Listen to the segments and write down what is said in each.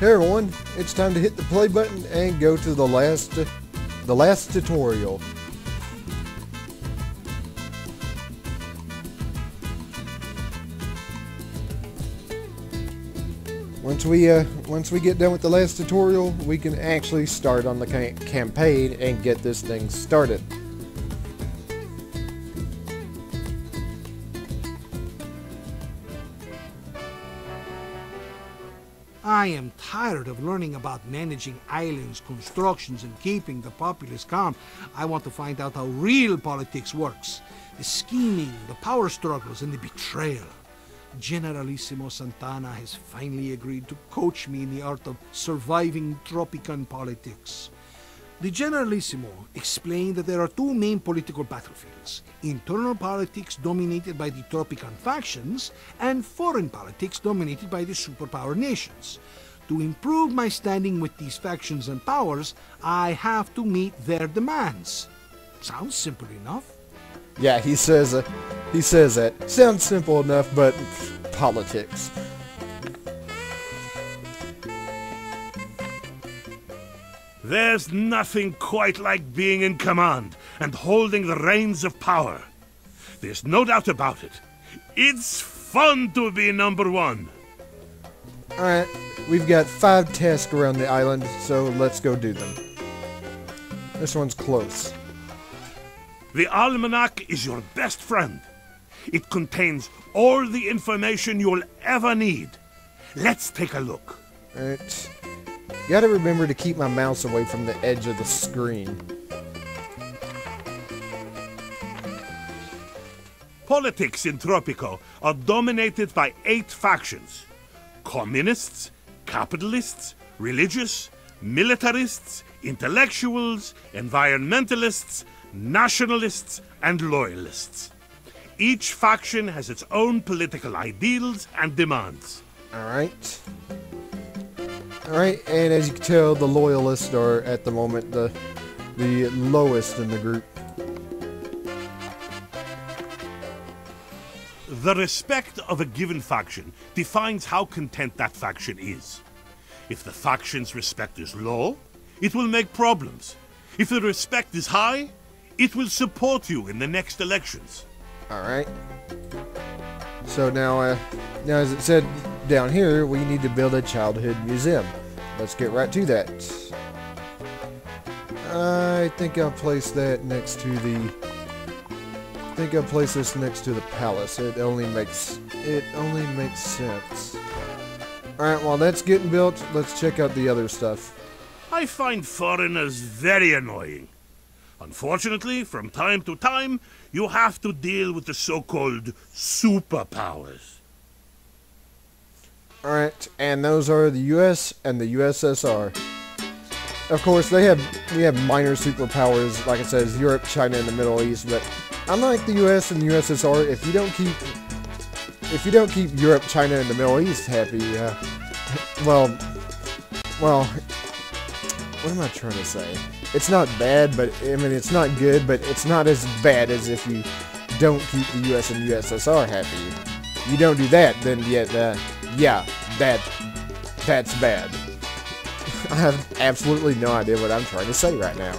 Hey everyone, it's time to hit the play button and go to the last tutorial. Once we get done with the last tutorial, we can actually start on the campaign and get this thing started. I am tired of learning about managing islands, constructions, and keeping the populace calm. I want to find out how real politics works. The scheming, the power struggles, and the betrayal. Generalissimo Santana has finally agreed to coach me in the art of surviving Tropican politics. The Generalissimo explained that there are two main political battlefields: internal politics dominated by the Tropican factions, and foreign politics dominated by the superpower nations. To improve my standing with these factions and powers, I have to meet their demands. Sounds simple enough. Yeah, he says that. Sounds simple enough, but politics. There's nothing quite like being in command and holding the reins of power. There's no doubt about it. It's fun to be number one. Alright, we've got 5 tasks around the island, so let's go do them. This one's close. The Almanac is your best friend. It contains all the information you'll ever need. Let's take a look. Alright. Gotta remember to keep my mouse away from the edge of the screen. Politics in Tropico are dominated by 8 factions: communists, capitalists, religious, militarists, intellectuals, environmentalists, nationalists, and loyalists. Each faction has its own political ideals and demands. Alright. Alright, and as you can tell, the loyalists are, at the moment, the lowest in the group. The respect of a given faction defines how content that faction is. If the faction's respect is low, it will make problems. If the respect is high, it will support you in the next elections. Alright. So now as it said down here, we need to build a childhood museum. Let's get right to that. I think I'll place that next to the... I think I'll place this next to the palace. It only makes sense. Alright, while that's getting built, let's check out the other stuff. I find foreigners very annoying. Unfortunately, from time to time, you have to deal with the so-called superpowers. Alright, and those are the US and the USSR. Of course, we have minor superpowers, like it says, Europe, China, and the Middle East, but unlike the US and the USSR, if you don't keep Europe, China, and the Middle East happy, well, what am I trying to say? It's not bad, but, I mean, it's not good, but it's not as bad as if you don't keep the US and USSR happy. You don't do that, then yeah, that's bad. I have absolutely no idea what I'm trying to say right now.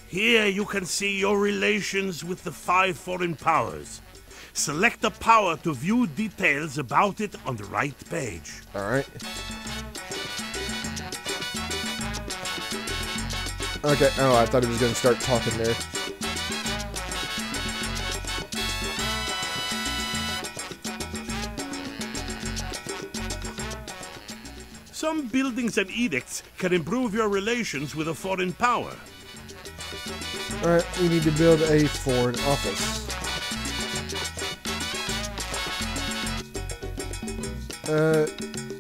Here you can see your relations with the 5 foreign powers. Select a power to view details about it on the right page. Alright. Okay, oh, I thought he was going to start talking there. Some buildings and edicts can improve your relations with a foreign power. Alright, we need to build a foreign office.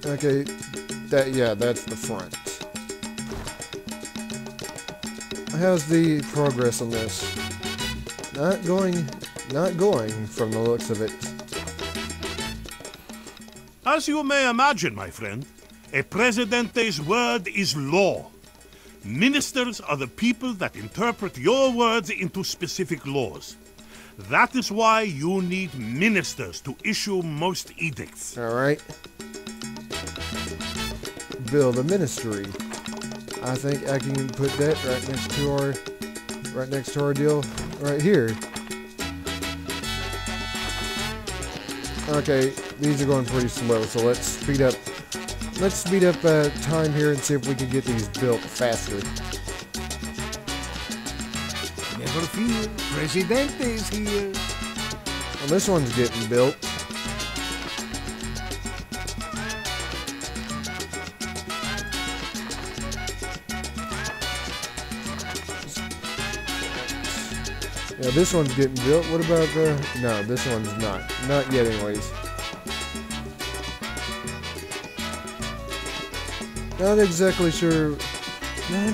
Okay, that's the front. How's the progress on this? Not going from the looks of it. As you may imagine, my friend, a presidente's word is law. Ministers are the people that interpret your words into specific laws. That is why you need ministers to issue most edicts. Alright. Build a ministry. I think I can put that right next to our deal right here. Okay, these are going pretty slow, so let's speed up time here and see if we can get these built faster. Never fear, Presidente is here. Well, this one's getting built. Yeah, this one's getting built. What about the... No, this one's not. Not yet, anyways. Not exactly sure why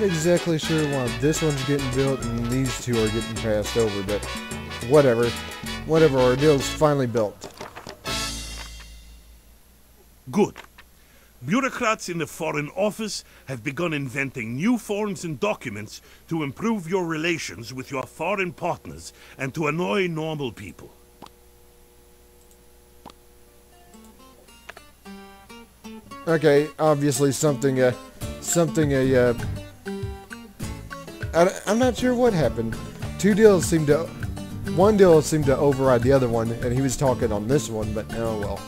this one's getting built and these two are getting passed over, but whatever. Whatever, our deal's finally built. Good. Bureaucrats in the Foreign Office have begun inventing new forms and documents to improve your relations with your foreign partners and to annoy normal people. Okay, obviously I'm not sure what happened. One deal seemed to override the other one, and he was talking on this one, but oh well.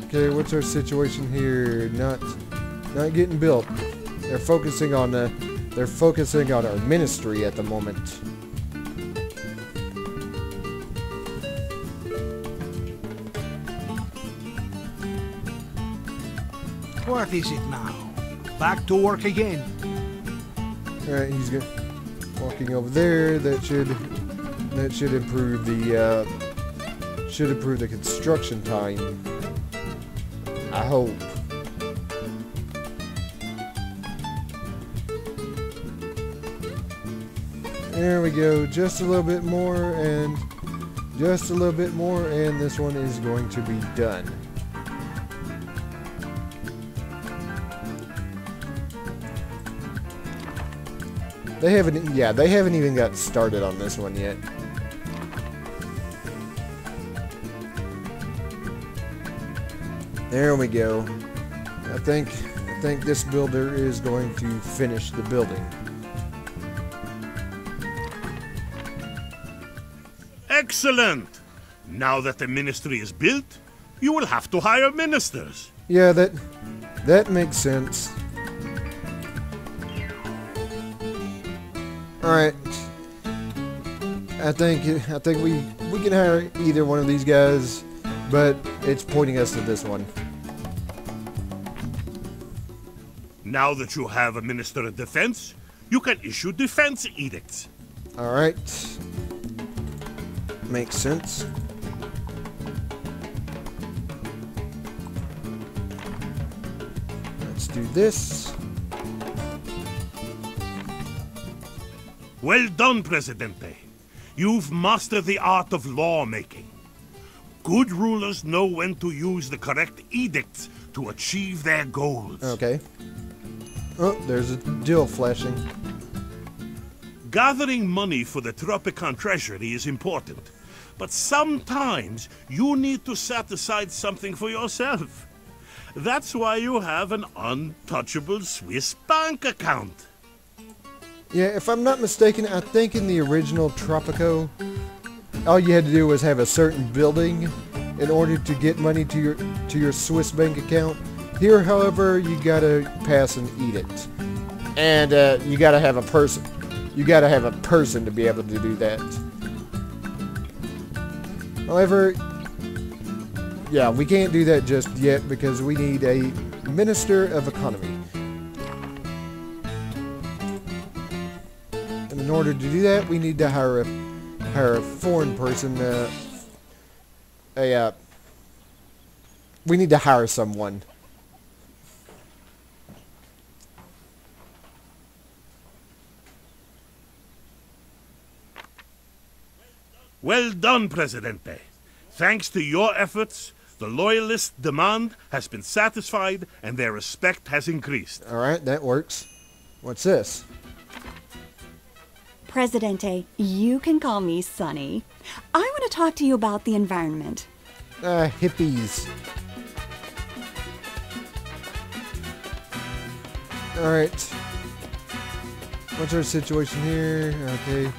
Okay, what's our situation here? Not getting built. They're focusing on our ministry at the moment. What is it now? Back to work again. Alright, he's walking over there. That should improve the construction time. I hope. There we go. Just a little bit more and just a little bit more, and this one is going to be done. They haven't even got started on this one yet. There we go. I think this builder is going to finish the building. Excellent! Now that the ministry is built, you will have to hire ministers. Yeah, that makes sense. Alright. I think we can hire either one of these guys, but it's pointing us to this one. Now that you have a Minister of Defense, you can issue defense edicts. Alright. Makes sense. Let's do this. Well done, Presidente. You've mastered the art of lawmaking. Good rulers know when to use the correct edicts to achieve their goals. Okay. Oh, there's a deal flashing. Gathering money for the Tropico treasury is important, but sometimes you need to set aside something for yourself. That's why you have an untouchable Swiss bank account. Yeah, if I'm not mistaken, I think in the original Tropico, all you had to do was have a certain building in order to get money to your Swiss bank account. Here, however, you gotta pass an edict, and you gotta have a person. You gotta have a person to be able to do that. However, yeah, we can't do that just yet because we need a Minister of Economy. And in order to do that, we need to hire a foreign person. We need to hire someone. Well done, Presidente. Thanks to your efforts, The loyalist demand has been satisfied and their respect has increased. Alright, that works. What's this? Presidente, you can call me Sonny. I want to talk to you about the environment. Hippies. Alright. What's our situation here? Okay.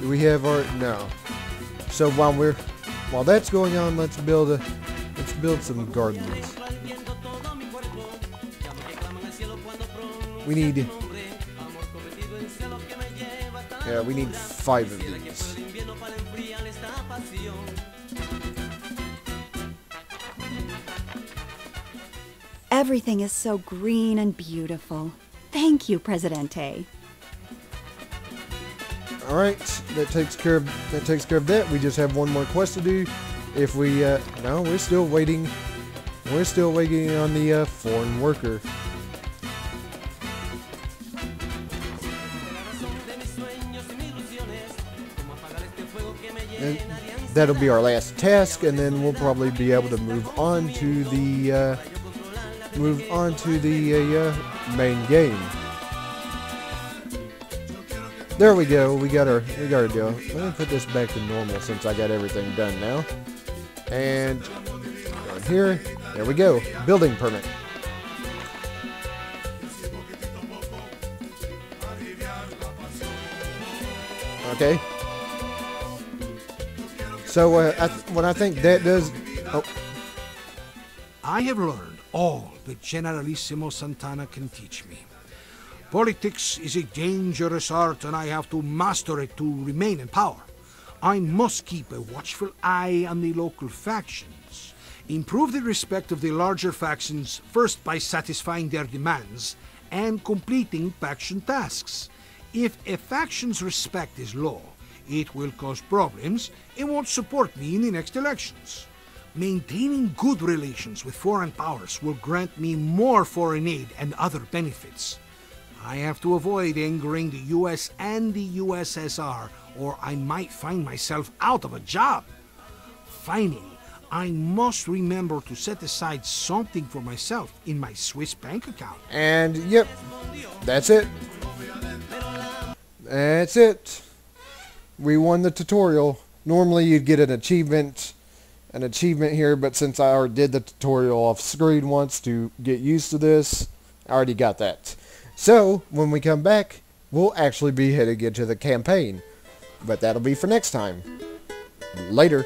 Do we have our... No. So while that's going on, let's build some gardens. We need 5 of these. Everything is so green and beautiful. Thank you, Presidente. All right, that takes care of that. We just have one more quest to do. If we no, we're still waiting. We're still waiting on the foreign worker. And that'll be our last task, and then we'll probably be able to move on to the main game. There we go. We got our deal. Let me put this back to normal since I got everything done now. And down here, there we go. Building permit. Okay. So what I think that does. Oh. I have learned all that Generalissimo Santana can teach me. Politics is a dangerous art, and I have to master it to remain in power. I must keep a watchful eye on the local factions, improve the respect of the larger factions first by satisfying their demands and completing faction tasks. If a faction's respect is low, it will cause problems and won't support me in the next elections. Maintaining good relations with foreign powers will grant me more foreign aid and other benefits. I have to avoid angering the US and the USSR, or I might find myself out of a job. Finally, I must remember to set aside something for myself in my Swiss bank account. And yep, that's it. That's it. We won the tutorial. Normally you'd get an achievement here, but since I already did the tutorial off screen once to get used to this, I already got that. So, when we come back, we'll actually be heading into the campaign. But that'll be for next time. Later.